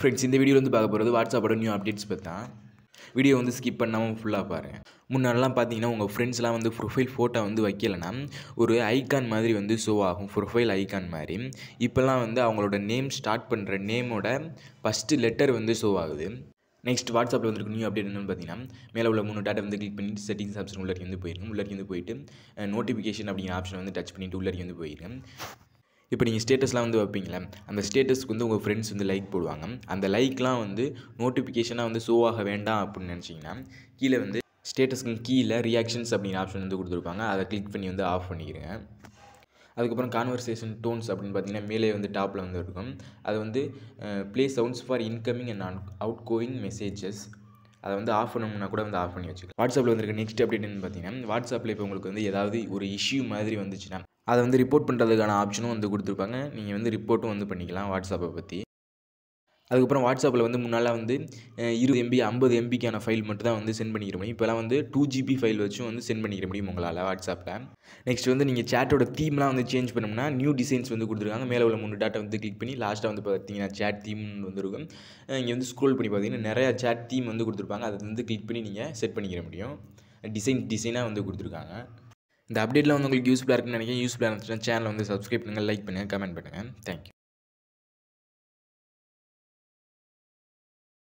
Friends, இந்த வீடியோவில் வந்து பார்க்க போகிறது வாட்ஸ்அப்போட நியூ அப்டேட்ஸ் பற்றி தான். வீடியோ வந்து ஸ்கிப் பண்ணாமல் ஃபுல்லாக பாருங்கள். முன்னாடிலாம் பார்த்தீங்கன்னா உங்கள் ஃப்ரெண்ட்ஸ்லாம் வந்து ப்ரொஃபைல் ஃபோட்டோ வந்து வைக்கலைன்னா ஒரு ஐகான் மாதிரி வந்து ஷோ ஆகும், ப்ரொஃபைல் ஐகான் மாதிரி. இப்போல்லாம் வந்து அவங்களோட நேம் ஸ்டார்ட் பண்ணுற நேமோட ஃபஸ்ட்டு லெட்டர் வந்து ஷோ ஆகுது. நெக்ஸ்ட் வாட்ஸ்அப்பில் வந்துருக்கு நியூ அப்டேட் என்னென்னு பார்த்தீங்கன்னா, மேலே உள்ள 3 டாட்டை வந்து கிளிக் பண்ணிட்டு செட்டிங்ஸ் ஆப்ஷன் உள்ளே வந்து போயிருங்க. உள்ளே வந்து போயிட்டு நோட்டிஃபிகேஷன் அப்படிங்கிற ஆப்ஷன் வந்து டச் பண்ணிவிட்டு உள்ளே வந்து போயிருங்க. இப்போ நீங்கள் ஸ்டேட்டஸ்லாம் வந்து வைப்பீங்களா, அந்த ஸ்டேட்டஸ்க்கு வந்து உங்கள் ஃப்ரெண்ட்ஸ் வந்து லைக் போடுவாங்க. அந்த லைக்லாம் வந்து நோட்டிஃபிகேஷனாக வந்து ஷோ ஆக வேண்டாம் அப்படின்னு நினச்சிங்கன்னா கீழே வந்து ஸ்டேட்டஸ்க்கு கீழே ரியாக்ஷன்ஸ் அப்படிங்கிற ஆப்ஷன் வந்து கொடுத்துருப்பாங்க. அதை கிளிக் பண்ணி வந்து ஆஃப் பண்ணிக்கிறேங்க. அதுக்கப்புறம் கான்வர்சேஷன் டோன்ஸ் அப்படின்னு பார்த்தீங்கன்னா மேலே வந்து டாப்பில் வந்து இருக்கும். அது வந்து play sounds for incoming and out going messages, அதை வந்து ஆஃப் பண்ணணும்னா கூட வந்து ஆஃப் பண்ணி வச்சுக்கலாம். வாட்ஸ்அப்பில் வந்துருக்க நெக்ஸ்ட் அப்டேட் என்னன்னு பார்த்தீங்கன்னா, வாட்ஸ்அப்பில் இப்போ உங்களுக்கு வந்து ஏதாவது ஒரு இஷ்யூ மாதிரி வந்துச்சுன்னா அதை வந்து ரிப்போர்ட் பண்ணுறதுக்கான ஆப்ஷனும் வந்து கொடுத்துருப்பாங்க. நீங்கள் வந்து ரிப்போர்ட்டும் வந்து பண்ணிக்கலாம் வாட்ஸ்அப்பை பற்றி. அதுக்கப்புறம் வாட்ஸ்அப்பில் வந்து முன்னால் வந்து 20 MB 50 MBக்கான ஃபைல் மட்டும் தான் வந்து சென்ட் பண்ணிக்கிற முடியும். இப்போலாம் வந்து 2 GB ஃபைல் வச்சும் வந்து சென்ட் பண்ணிக்கிற முடியும் உங்களால் வாட்ஸ்அப்பில். நெக்ஸ்ட் வந்து நீங்கள் சேட்டோட தீம்லாம் வந்து சேஞ்ச் பண்ணோம்னா நியூ டிசைன்ஸ் வந்து கொடுத்துருக்காங்க. மேலே உள்ள 3 டாட்டை வந்து கிளிக் பண்ணி லாஸ்ட்டாக வந்து பார்த்தீங்கன்னா சேட் தீம்னு வந்துருக்கும். இங்கே வந்து ஸ்க்ரோல் பண்ணி பார்த்தீங்கன்னா நிறையா சேட் தீம் வந்து கொடுத்துருப்பாங்க. அதை வந்து கிளிக் பண்ணி நீங்கள் செட் பண்ணிக்கிற முடியும். டிசைனாக வந்து கொடுத்துருக்காங்க. இந்த அப்டேட்டில் வந்து உங்களுக்கு யூஸ்ஃபுல்லாக இருக்குன்னு நினைக்கிறேன். யூஸ்ஃபுல்லாக இருந்துச்சுன்னா சேனலை வந்து சப்ஸ்கிரைப் பண்ணுங்கள், லைக் பண்ணுங்கள், கமெண்ட் பண்ணுங்கள். தேங்க்யூ.